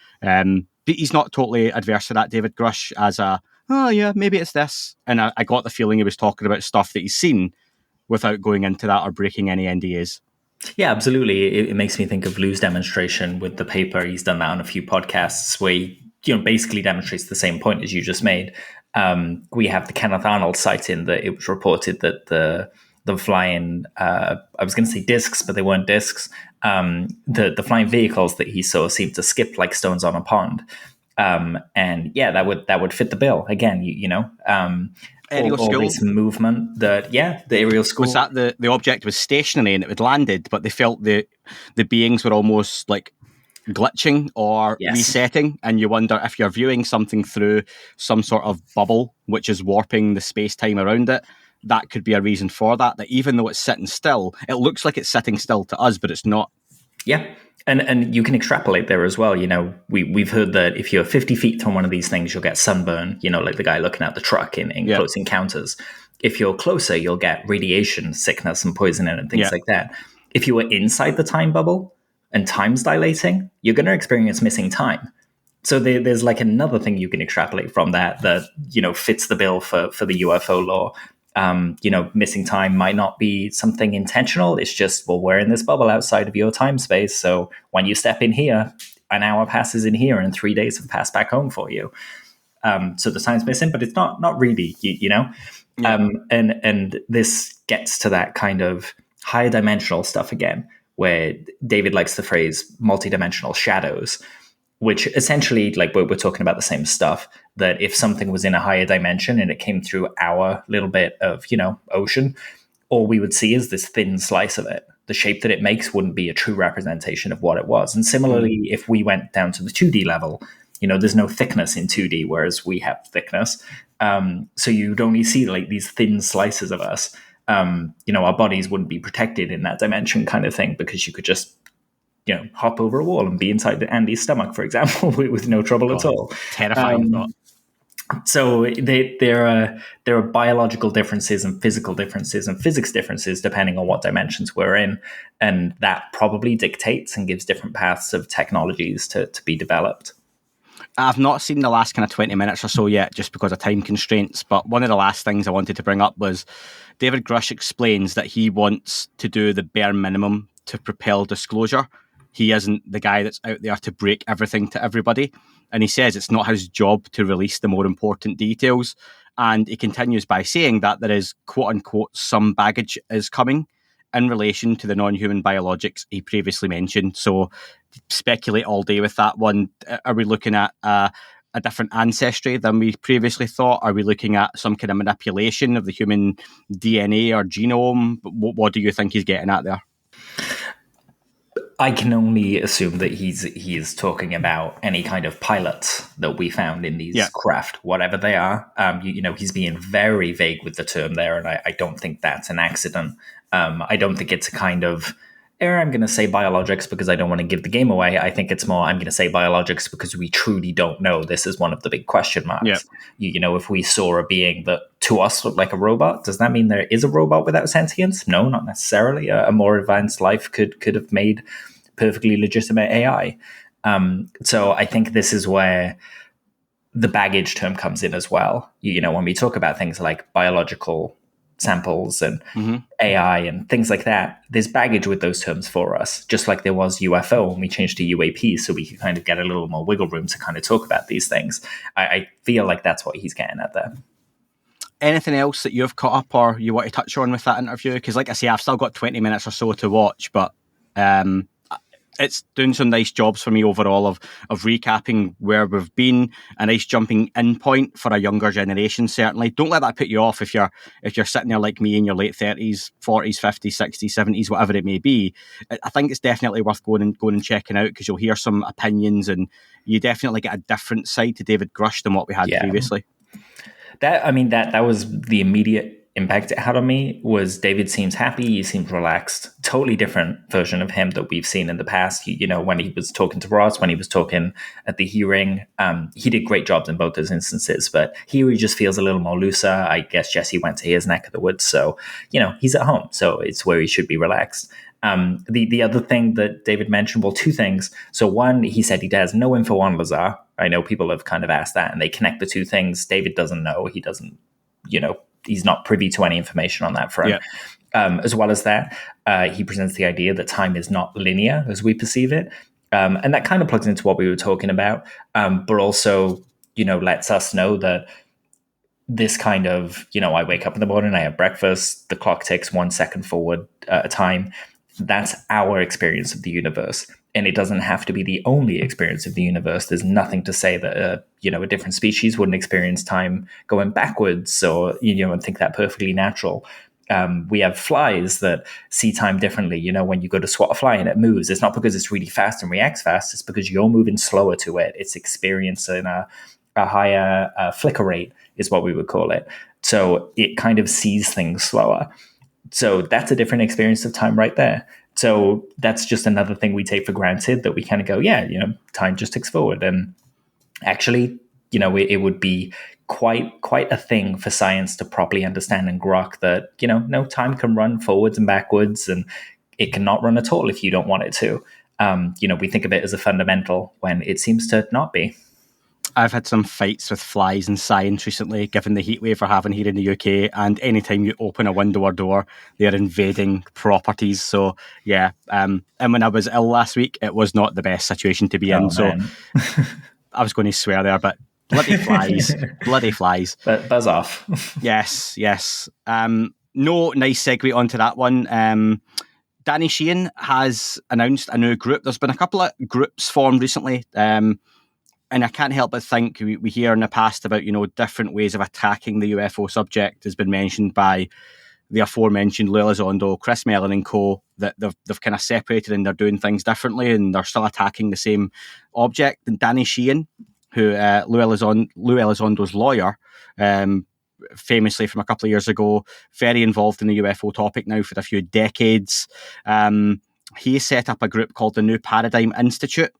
he's not totally adverse to that, David Grusch, as maybe it's this. And I got the feeling he was talking about stuff that he's seen without going into that or breaking any NDAs. Yeah, absolutely. It makes me think of Lou's demonstration with the paper. He's done that on a few podcasts where he basically demonstrates the same point as you just made. We have the Kenneth Arnold sighting that it was reported that the flying, I was going to say discs, but they weren't discs. The flying vehicles that he saw seemed to skip like stones on a pond. And yeah, that would fit the bill again. Aerial all school. this movement that the aerial school. Was that the object was stationary and it had landed, but they felt the beings were almost like glitching or resetting, and you wonder if you're viewing something through some sort of bubble which is warping the space-time around it. That could be a reason for that even though it's sitting still, it looks like it's sitting still to us, but it's not. Yeah. And you can extrapolate there as well. We've heard that if you're 50 feet from one of these things, you'll get sunburn, like the guy looking at the truck in Close Encounters. If you're closer, you'll get radiation sickness and poisoning and things like that. If you were inside the time bubble and time's dilating, you're going to experience missing time. So there's like another thing you can extrapolate from that fits the bill for the UFO law. Missing time might not be something intentional. It's just, well, we're in this bubble outside of your time space. So when you step in here, an hour passes in here and 3 days have passed back home for you. So the time's missing, but it's not really, Yeah. And this gets to that kind of higher dimensional stuff again, where David likes the phrase multidimensional shadows, which essentially, like, we're talking about the same stuff, that if something was in a higher dimension and it came through our little bit of, ocean, all we would see is this thin slice of it. The shape that it makes wouldn't be a true representation of what it was. And similarly, if we went down to the 2D level, there's no thickness in 2D, whereas we have thickness. So you'd only see like these thin slices of us. Our bodies wouldn't be protected in that dimension kind of thing, because you could just hop over a wall and be inside Andy's stomach, for example, with no trouble at all. Terrifying thought. So there are biological differences and physical differences and physics differences depending on what dimensions we're in, and that probably dictates and gives different paths of technologies to be developed. I've not seen the last kind of 20 minutes or so yet, just because of time constraints, but one of the last things I wanted to bring up was David Grusch explains that he wants to do the bare minimum to propel disclosure. He isn't the guy that's out there to break everything to everybody. And he says it's not his job to release the more important details. And he continues by saying that there is, quote unquote, some baggage is coming in relation to the non-human biologics he previously mentioned. So speculate all day with that one. Are we looking at a different ancestry than we previously thought? Are we looking at some kind of manipulation of the human DNA or genome? What do you think he's getting at there? I can only assume that he is talking about any kind of pilots that we found in these craft, whatever they are. He's being very vague with the term there, and I don't think that's an accident. I don't think it's a kind of, I'm going to say biologics because I don't want to give the game away. I think it's more, I'm going to say biologics because we truly don't know. This is one of the big question marks. Yep. If we saw a being that to us looked like a robot, does that mean there is a robot without sentience? No, not necessarily. A more advanced life could have made perfectly legitimate AI. So I think this is where the baggage term comes in as well. When we talk about things like biological samples and AI and things like that, there's baggage with those terms for us, just like there was UFO when we changed to UAP, so we could kind of get a little more wiggle room to kind of talk about these things. I feel like that's what he's getting at there. Anything else that you've caught up or you want to touch on with that interview? Because like I say, I've still got 20 minutes or so to watch, but it's doing some nice jobs for me overall of recapping where we've been, a nice jumping in point for a younger generation, certainly. Don't let that put you off if you're sitting there like me in your late 30s, 40s, 50s, 60s, 70s, whatever it may be. I think it's definitely worth going and checking out, because you'll hear some opinions and you definitely get a different side to David Grusch than what we had previously. That was the immediate impact it had on me. Was David seems happy, he seems relaxed, totally different version of him that we've seen in the past. When he was talking to Ross, when he was talking at the hearing, he did great jobs in both those instances, but here he just feels a little more looser. I guess Jesse went to his neck of the woods, so he's at home, so it's where he should be relaxed. The other thing that David mentioned, well, two things. So one, he said he has no info on Lazar. I know people have kind of asked that, and they connect the two things. David doesn't know. He doesn't, he's not privy to any information on that front. Yeah. As well as that, he presents the idea that time is not linear as we perceive it. And that kind of plugs into what we were talking about, but also, lets us know that this kind of, I wake up in the morning, I have breakfast, the clock ticks 1 second forward at a time. That's our experience of the universe. and it doesn't have to be the only experience of the universe. There's nothing to say that a different species wouldn't experience time going backwards, or and think that perfectly natural. We have flies that see time differently. When you go to swat a fly and it moves, it's not because it's really fast and reacts fast. It's because you're moving slower to it. It's experiencing a higher flicker rate is what we would call it. So it kind of sees things slower. So that's a different experience of time right there. So that's just another thing we take for granted, that we kind of go, time just ticks forward. And actually, it would be quite a thing for science to properly understand and grok that, no, time can run forwards and backwards, and it cannot run at all if you don't want it to. We think of it as a fundamental when it seems to not be. I've had some fights with flies in science recently, given the heat wave we're having here in the UK. And anytime you open a window or door, they're invading properties. So, yeah. And when I was ill last week, it was not the best situation to be in. Man. So I was going to swear there, but bloody flies. Bloody flies. But buzz off. Yes. No nice segue onto that one. Danny Sheehan has announced a new group. There's been a couple of groups formed recently. And I can't help but think we hear in the past about, different ways of attacking the UFO subject has been mentioned by the aforementioned Lou Elizondo, Chris Mellon and co, that they've kind of separated and they're doing things differently and they're still attacking the same object. And Danny Sheehan, who Lou Elizondo's lawyer, famously from a couple of years ago, very involved in the UFO topic now for a few decades. He set up a group called the New Paradigm Institute.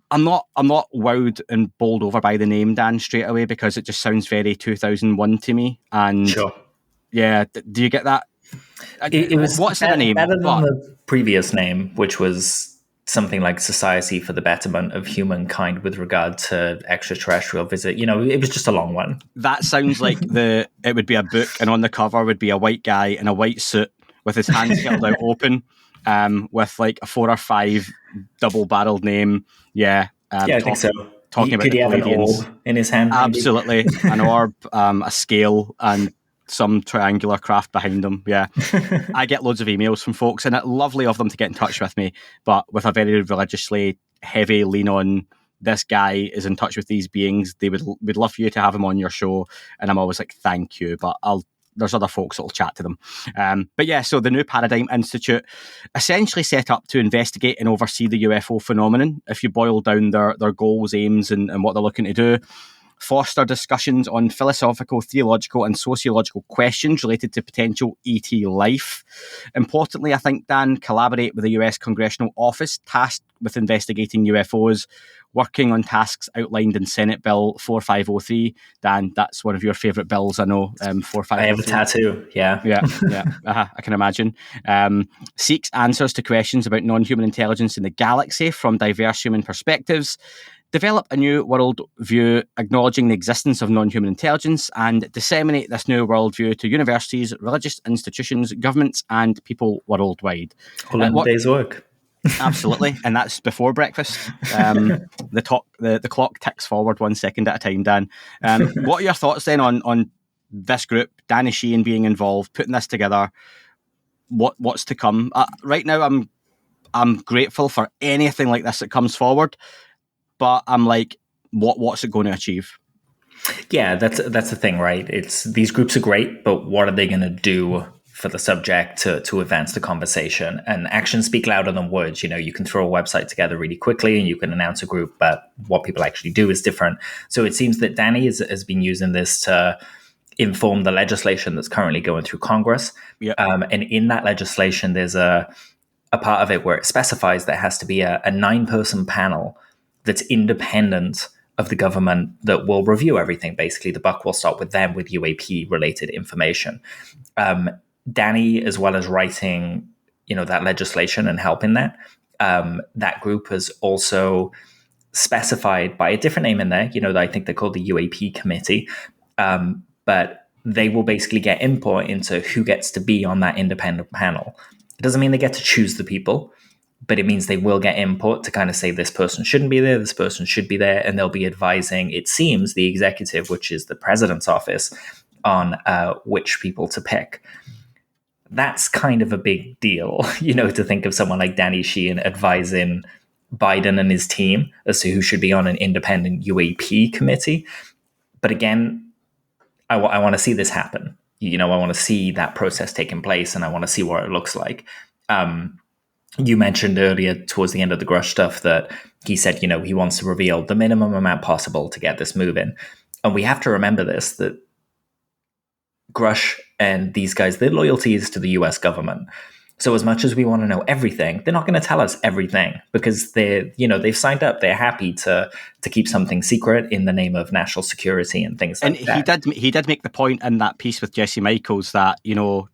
I'm not wowed and bowled over by the name, Dan, straight away, because it just sounds very 2001 to me. And sure. Yeah, do you get that? It was what's the name? Better than the previous name, which was something like Society for the Betterment of Humankind with regard to extraterrestrial visit. It was just a long one. That sounds like it would be a book, and on the cover would be a white guy in a white suit with his hands held out open, with like a 4 or 5 double-barreled name. Yeah. I think so. Talking about he have an orb in his hand? Absolutely. An orb, a scale, and some triangular craft behind them. Yeah. I get loads of emails from folks, and it's lovely of them to get in touch with me, but with a very religiously heavy lean on, this guy is in touch with these beings. They would love for you to have him on your show. And I'm always like, thank you, but there's other folks that will chat to them. But yeah, so the New Paradigm Institute, essentially set up to investigate and oversee the UFO phenomenon. If you boil down their goals, aims, and what they're looking to do, foster discussions on philosophical, theological, and sociological questions related to potential ET life. Importantly, I think, Dan, collaborate with the US Congressional Office tasked with investigating UFOs, working on tasks outlined in Senate Bill 4503. Dan, that's one of your favourite bills, I know. 4503. I have a tattoo, yeah. Yeah, I can imagine. Seeks answers to questions about non-human intelligence in the galaxy from diverse human perspectives. Develop a new world view acknowledging the existence of non-human intelligence, and disseminate this new worldview to universities, religious institutions, governments, and people worldwide. All in a day's work. Absolutely, and that's before breakfast. The clock ticks forward 1 second at a time, Dan. What are your thoughts then on this group, Danny Sheehan being involved, putting this together? What's to come? Right now, I'm grateful for anything like this that comes forward. But I'm like, what's it going to achieve? Yeah, that's the thing, right? These groups are great, but what are they going to do for the subject to advance the conversation? And actions speak louder than words. You can throw a website together really quickly and you can announce a group, but what people actually do is different. So it seems that Danny has been using this to inform the legislation that's currently going through Congress. Yep. And in that legislation, there's a part of it where it specifies there has to be a 9-person panel that's independent of the government that will review everything. Basically, the buck will stop with them with UAP related information. Danny, as well as writing, that legislation and helping that group has also specified by a different name in there. I think they're called the UAP Committee, but they will basically get input into who gets to be on that independent panel. It doesn't mean they get to choose the people, but it means they will get input to kind of say this person shouldn't be there, this person should be there, and they'll be advising, it seems, the executive, which is the president's office, on which people to pick. That's kind of a big deal, to think of someone like Danny Sheehan advising Biden and his team as to who should be on an independent UAP committee. But again, I want to see this happen. I want to see that process taking place, and I want to see what it looks like. You mentioned earlier towards the end of the Grusch stuff that he said, he wants to reveal the minimum amount possible to get this moving. And we have to remember this, that Grusch and these guys, their loyalty is to the US government. So as much as we want to know everything, they're not going to tell us everything because they've signed up. They're happy to keep something secret in the name of national security and things like that. And he did make the point in that piece with Jesse Michaels that,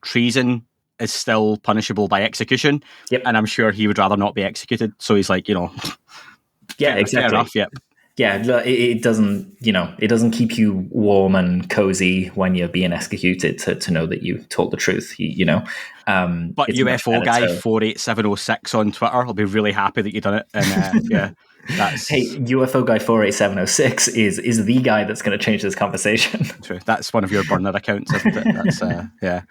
treason is still punishable by execution. Yep. And I'm sure he would rather not be executed. So he's like, yeah, exactly. Fair enough, yeah. Yeah, it doesn't keep you warm and cozy when you're being executed to know that you told the truth, But UFO guy 48706 on Twitter will be really happy that you've done it. And yeah, that's... Hey, UFO guy 48706 is the guy that's going to change this conversation. True. That's one of your burner accounts, isn't it? That's, yeah.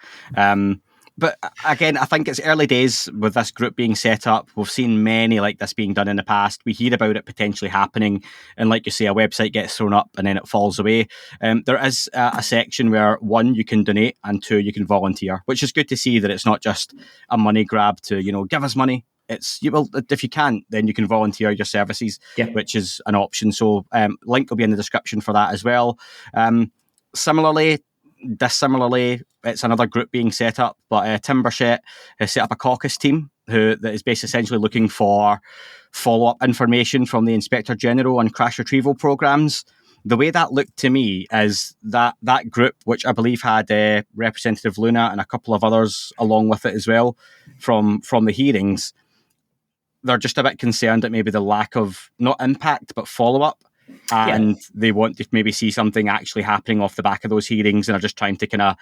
But again, I think it's early days with this group being set up. We've seen many like this being done in the past. We hear about it potentially happening. And like you say, a website gets thrown up and then it falls away. There is a section where, 1, you can donate, and 2, you can volunteer, which is good to see that it's not just a money grab to, give us money. It's, if you can't, then you can volunteer your services, which is an option. So link will be in the description for that as well. Similarly, it's another group being set up, but Tim Burchett has set up a caucus team that is basically essentially looking for follow-up information from the Inspector General on crash retrieval programs. The way that looked to me is that group, which I believe had Representative Luna and a couple of others along with it as well from the hearings, they're just a bit concerned at maybe the lack of, not impact, but follow-up. And they want to maybe see something actually happening off the back of those hearings and are just trying to kind of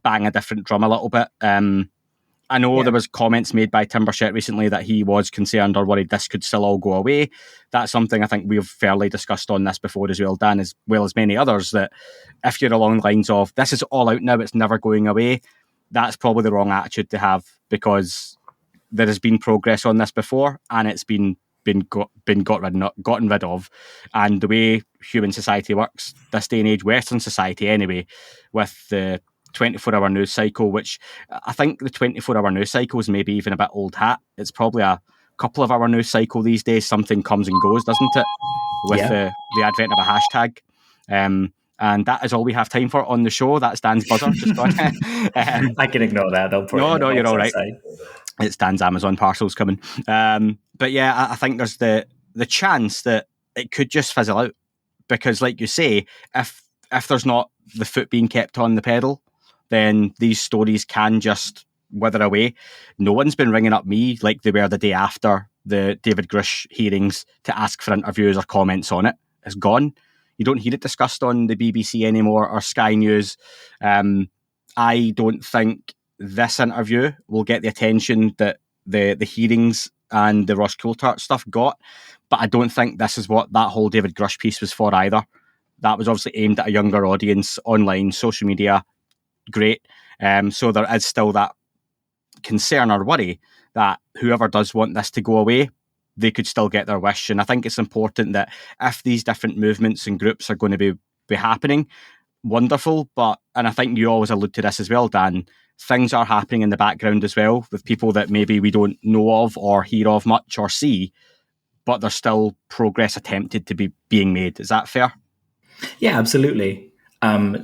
bang a different drum a little bit. I know there was comments made by Tim Burchett recently that he was concerned or worried this could still all go away. That's something I think we've fairly discussed on this before as well, Dan, as well as many others, that if you're along the lines of, this is all out now, it's never going away, that's probably the wrong attitude to have, because there has been progress on this before and it's been gotten rid of. And the way human society works this day and age, Western society anyway, with the 24-hour news cycle, which I think the 24-hour news cycle is maybe even a bit old hat. It's probably a couple of hour news cycle these days. Something comes and goes, doesn't it, with the advent of a hashtag. And that is all we have time for on the show. That's Dan's buzzer. Just gone. I can ignore that. No, you're all right. It's Dan's Amazon parcels coming. But yeah, I think there's the chance that it could just fizzle out, because like you say, if there's not the foot being kept on the pedal, then these stories can just wither away. No one's been ringing up me like they were the day after the David Grusch hearings to ask for interviews or comments on it. It's gone. You don't hear it discussed on the BBC anymore or Sky News. I don't think this interview will get the attention that the hearings and the Ross Coulthart stuff got, but I don't think this is what that whole David Grusch piece was for either. That was obviously aimed at a younger audience, online, social media, great. So there is still that concern or worry that whoever does want this to go away, they could still get their wish. And I think it's important that if these different movements and groups are going to be happening, wonderful. And I think you always allude to this as well, Dan, things are happening in the background as well with people that maybe we don't know of or hear of much or see, but there's still progress attempted to be being made. Is that fair? Yeah, absolutely.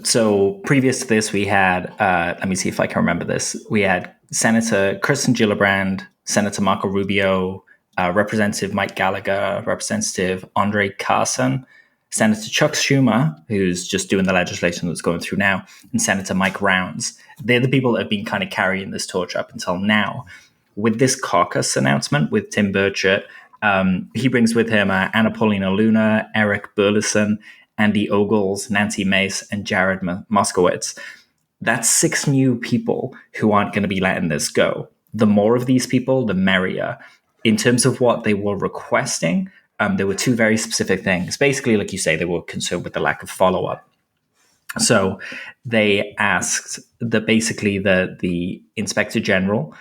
So previous to this, we had, let me see if I can remember this. We had Senator Kirsten Gillibrand, Senator Marco Rubio, Representative Mike Gallagher, Representative Andre Carson, Senator Chuck Schumer, who's just doing the legislation that's going through now, and Senator Mike Rounds. They're the people that have been kind of carrying this torch up until now. With this caucus announcement with Tim Burchett, he brings with him Anna Paulina Luna, Eric Burleson, Andy Ogles, Nancy Mace, and Jared Moskowitz. That's 6 new people who aren't going to be letting this go. The more of these people, the merrier. In terms of what they were requesting, there were 2 very specific things. Basically, like you say, they were concerned with the lack of follow-up. So they asked that basically the Inspector General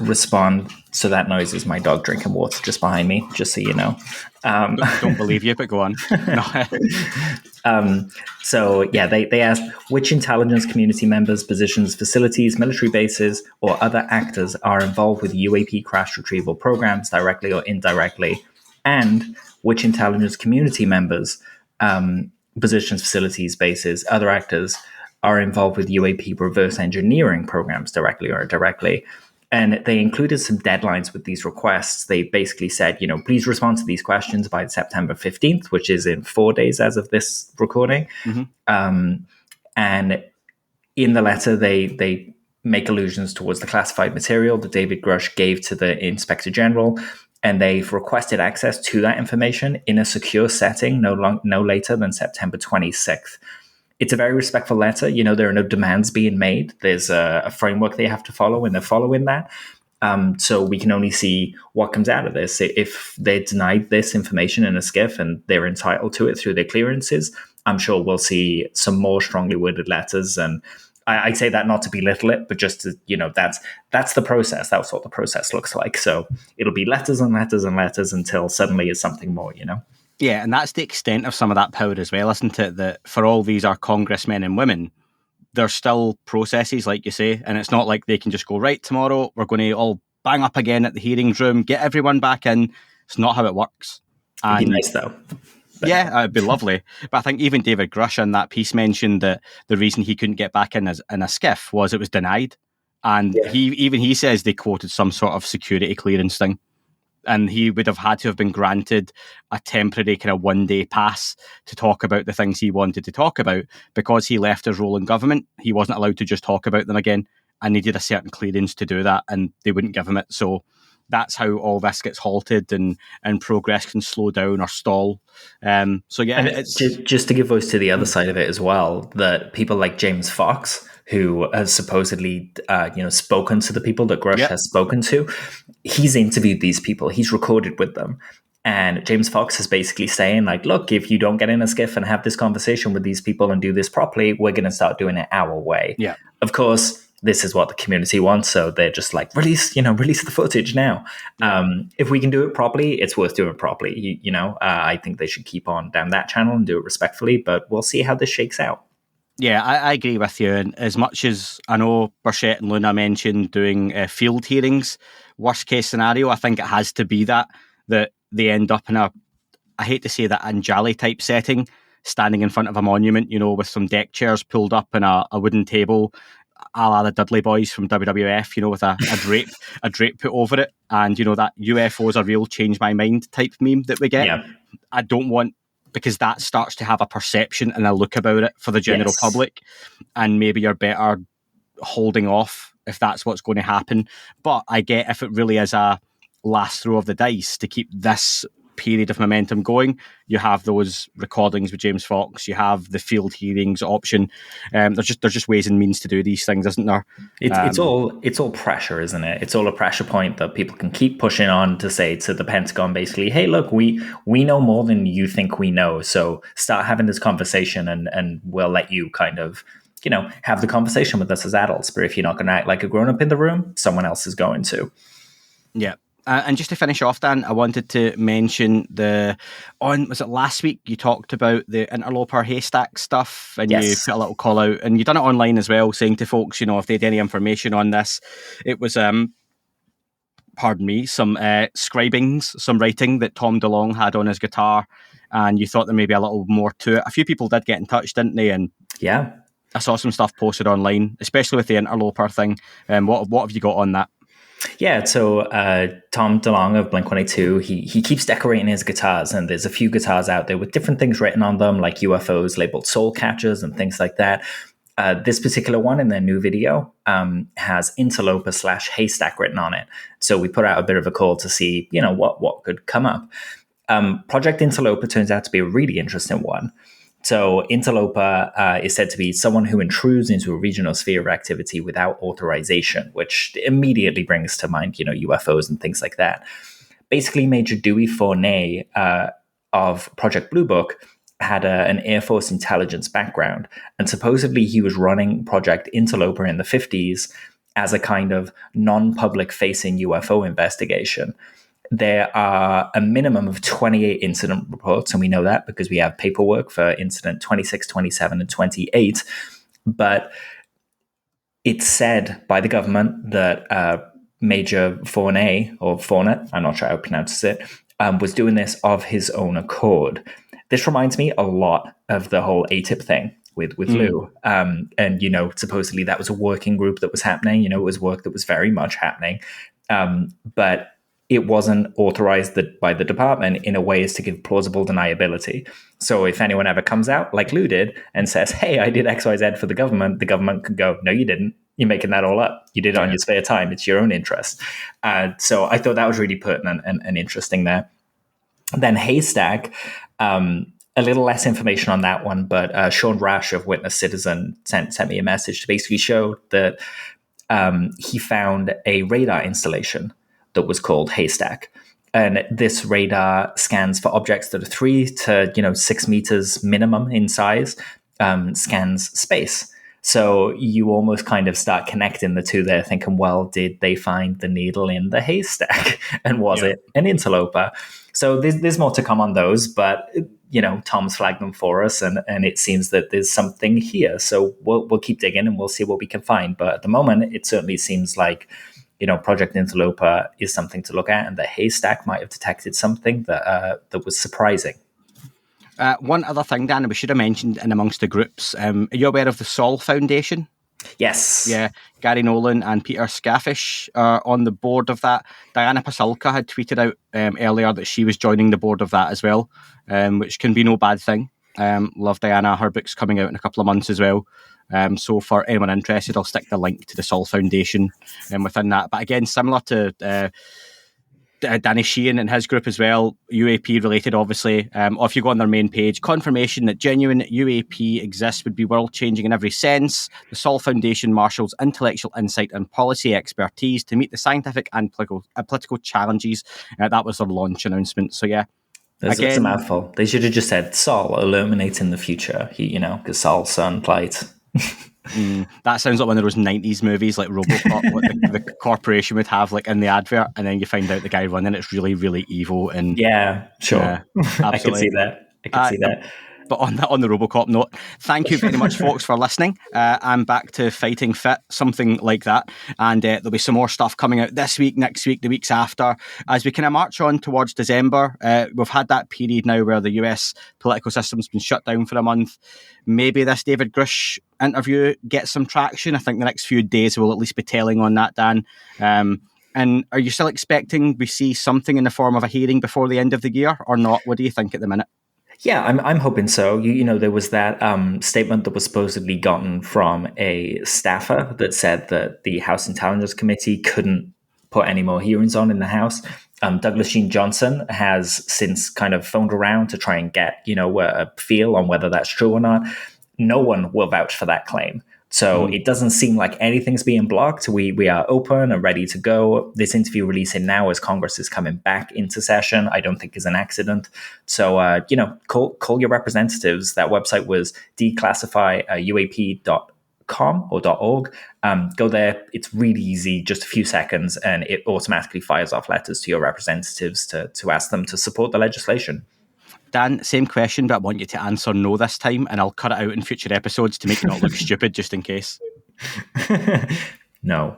respond. So that noise is my dog drinking water just behind me, just so you know. Don't believe you, but go on. So yeah, they asked which intelligence community members, positions, facilities, military bases, or other actors are involved with UAP crash retrieval programs directly or indirectly, and which intelligence community members, positions, facilities, bases, other actors are involved with UAP reverse engineering programs directly or indirectly. And they included some deadlines with these requests. They basically said, please respond to these questions by September 15th, which is in 4 days as of this recording. And in the letter, they make allusions towards the classified material that David Grusch gave to the Inspector General. And they've requested access to that information in a secure setting no later than September 26th. It's a very respectful letter. There are no demands being made. There's a framework they have to follow, and they're following that. So we can only see what comes out of this. If they're denied this information in a SCIF and they're entitled to it through their clearances, I'm sure we'll see some more strongly worded letters. And I say that not to belittle it, but just to, that's the process. That's what the process looks like. So it'll be letters and letters and letters until suddenly it's something more, Yeah, and that's the extent of some of that power as well, isn't it? That for all these are congressmen and women, there's still processes, like you say, and it's not like they can just go, right, tomorrow we're going to all bang up again at the hearings room, get everyone back in. It's not how it works. It'd be nice, though. Yeah, it'd be lovely. But I think even David Grusch in that piece mentioned that the reason he couldn't get back in a SCIF was it was denied. And he says they quoted some sort of security clearance thing. And he would have had to have been granted a temporary kind of 1 day pass to talk about the things he wanted to talk about. Because he left his role in government, he wasn't allowed to just talk about them again. And needed a certain clearance to do that, and they wouldn't give him it. So that's how all this gets halted and progress can slow down or stall. So yeah, it's just to give voice to the other side of it as well, that people like James Fox, who has supposedly spoken to the people that Grusch has spoken to, he's interviewed these people, he's recorded with them. And James Fox is basically saying, like, look, if you don't get in a SCIF and have this conversation with these people and do this properly, we're going to start doing it our way. Yeah. Of course, this is what the community wants, so they're just like, release the footage now. If we can do it properly, it's worth doing it properly. I think they should keep on down that channel and do it respectfully, but we'll see how this shakes out. Yeah, I agree with you. And as much as I know Burchett and Luna mentioned doing field hearings, worst case scenario, I think it has to be that they end up in I hate to say that, Anjali type setting, standing in front of a monument, with some deck chairs pulled up and a wooden table, a la the Dudley Boys from WWF, with a drape put over it, and that UFOs are real, change my mind type meme that we get. Yeah. I don't want, because that starts to have a perception and a look about it for the general public, and maybe you're better holding off if that's what's going to happen. But I get if it really is a last throw of the dice to keep this period of momentum going, you have those recordings with James Fox, you have the field hearings option. There's just ways and means to do these things, isn't there? It's all pressure, isn't it? It's all a pressure point that people can keep pushing on to say to the Pentagon, basically, hey, look, we know more than you think we know, so start having this conversation and we'll let you kind of have the conversation with us as adults. But if you're not going to act like a grown-up in the room, someone else is going to. Yeah. And just to finish off, Dan, I wanted to mention was it last week you talked about the Interloper Haystack stuff, and you put a little call out, and you done it online as well, saying to folks, if they had any information on this. It was, some scribings, some writing that Tom DeLonge had on his guitar, and you thought there may be a little more to it. A few people did get in touch, didn't they? And yeah, I saw some stuff posted online, especially with the Interloper thing. What have you got on that? Yeah, so Tom DeLonge of Blink-182, he keeps decorating his guitars, and there's a few guitars out there with different things written on them, like UFOs labeled soul catchers and things like that. This particular one in their new video has Interloper /Haystack written on it. So we put out a bit of a call to see, what could come up. Project Interloper turns out to be a really interesting one. So Interloper is said to be someone who intrudes into a regional sphere of activity without authorization, which immediately brings to mind, UFOs and things like that. Basically, Major Dewey Fournay of Project Blue Book had an Air Force intelligence background, and supposedly he was running Project Interloper in the 50s as a kind of non-public facing UFO investigation. There are a minimum of 28 incident reports, and we know that because we have paperwork for incident 26, 27, and 28. But it's said by the government that Major Fournet, or Fournet, I'm not sure how to pronounce it, was doing this of his own accord. This reminds me a lot of the whole ATIP thing with Lou. And, supposedly that was a working group that was happening. It was work that was very much happening. But it wasn't authorized by the department in a way as to give plausible deniability. So if anyone ever comes out, like Lou did, and says, hey, I did XYZ for the government could go, no, you didn't. You're making that all up. You did it on your spare time. It's your own interest. So I thought that was really pertinent and interesting there. Then Haystack, a little less information on that one, but Sean Rash of Witness Citizen sent me a message to basically show that he found a radar installation that was called Haystack. And this radar scans for objects that are 3 to 6 meters minimum in size, scans space. So you almost kind of start connecting the two there, thinking, well, did they find the needle in the haystack? And was it an interloper? So there's more to come on those, but Tom's flagged them for us, and it seems that there's something here. So we'll keep digging and we'll see what we can find. But at the moment, it certainly seems like Project Interloper is something to look at, and the Haystack might have detected something that was surprising. One other thing, Dan, we should have mentioned in amongst the groups. Are you aware of the Sol Foundation? Yes. Yeah, Gary Nolan and Peter Skafish are on the board of that. Diana Pasulka had tweeted out earlier that she was joining the board of that as well, which can be no bad thing. Love Diana. Her book's coming out in a couple of months as well. So for anyone interested, I'll stick the link to the Sol Foundation within that. But again, similar to Danny Sheehan and his group as well, UAP related, obviously. Or if you go on their main page, confirmation that genuine UAP exists would be world-changing in every sense. The Sol Foundation marshals intellectual insight and policy expertise to meet the scientific and political challenges. That was their launch announcement. So yeah. That's a mouthful. They should have just said Sol illuminating the future, because Sol's sun plight. That sounds like one of those 90s movies like RoboCop, what the corporation would have like in the advert, and then you find out the guy running it's really, really evil. And yeah, sure. I can see that. But on the RoboCop note, thank you very much, folks, for listening. I'm back to fighting fit, something like that. And there'll be some more stuff coming out this week, next week, the weeks after. As we kind of march on towards December, we've had that period now where the US political system's been shut down for a month. Maybe this David Grusch interview gets some traction. I think the next few days we'll at least be telling on that, Dan. And are you still expecting we see something in the form of a hearing before the end of the year or not? What do you think at the minute? Yeah, I'm hoping so. There was that statement that was supposedly gotten from a staffer that said that the House Intelligence Committee couldn't put any more hearings on in the House. Douglas Sheen Johnson has since kind of phoned around to try and get, a feel on whether that's true or not. No one will vouch for that claim. So it doesn't seem like anything's being blocked. We are open and ready to go. This interview releasing now as Congress is coming back into session, I don't think is an accident. So, call your representatives. That website was declassifyuap.com or .org. Go there. It's really easy, just a few seconds, and it automatically fires off letters to your representatives to ask them to support the legislation. Dan, same question, but I want you to answer no this time, and I'll cut it out in future episodes to make it not look stupid, just in case. No.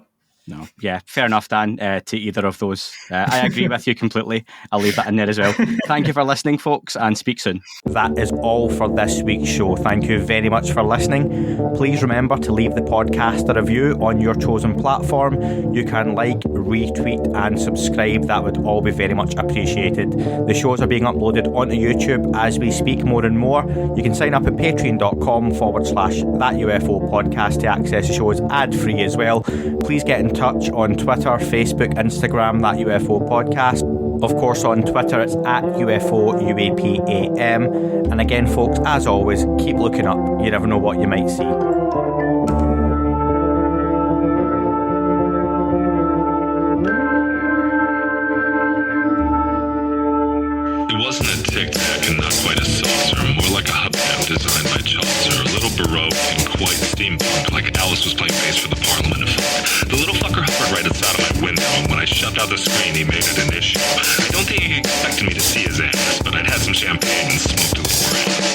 Yeah, fair enough, Dan, to either of those. I agree with you completely. I'll leave that in there as well. Thank you for listening, folks, and speak soon. That is all for this week's show. Thank you very much for listening. Please remember to leave the podcast a review on your chosen platform. You can like, retweet, and subscribe. That would all be very much appreciated. The shows are being uploaded onto YouTube as we speak more and more. You can sign up at patreon.com/That UFO podcast to access the shows ad-free as well. Please get in touch on Twitter, Facebook, Instagram, That UFO Podcast. Of course, on Twitter, it's at UFO UAPAM. And again, folks, as always, keep looking up. You never know what you might see. It wasn't a tic-tac and not quite a saucer, more like a hubcap designed by Chaucer, a little baroque and quite steampunk, like Alice was playing bass for the Parliament of Folk. The little fucker hovered right outside of my window, and when I shoved out the screen, he made it an issue. I don't think he expected me to see his ass, but I'd had some champagne and smoked a little around.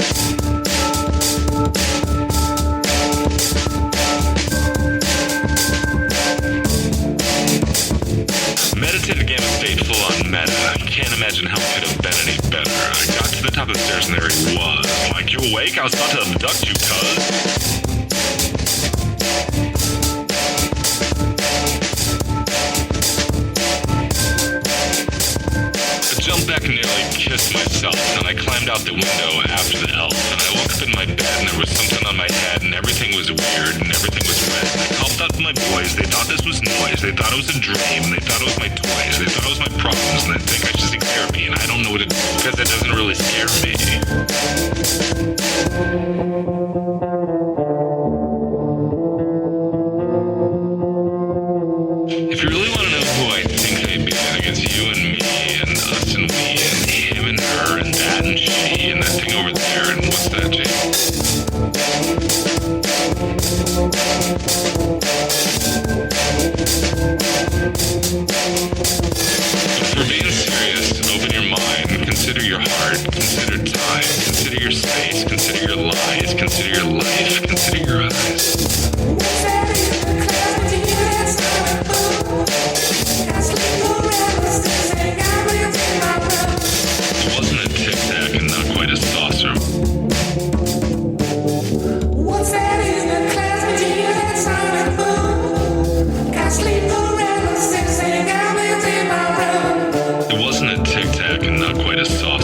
Meditated game of Fateful on Meta. I can't imagine how it could have been any better. I got to the top of the stairs and there he was. Like, you awake? I was about to abduct you, cuz. I jumped back and nearly kissed myself, and I climbed out the window after the elf, and I woke up in my bed and there was something on my head and everything was weird and everything was red. And I called out to my boys, they thought this was noise, they thought it was a dream, they thought it was my toys, they thought it was my problems, and they think I should seek therapy, and I don't know what to do because it doesn't really scare me. If you really want to know who I think may be, I think it's you and me and us and we and him and her and that and she and that thing over there and what's that, Jake? If we're being serious, open your mind, consider your heart, consider time, consider your space, consider your lies, consider your life, consider your eyes. It wasn't a tic-tac and not quite a saucer. What's that in the class between that sun and moon? Can't sleep around since they got me in my room. It wasn't a tic-tac and not quite a saucer.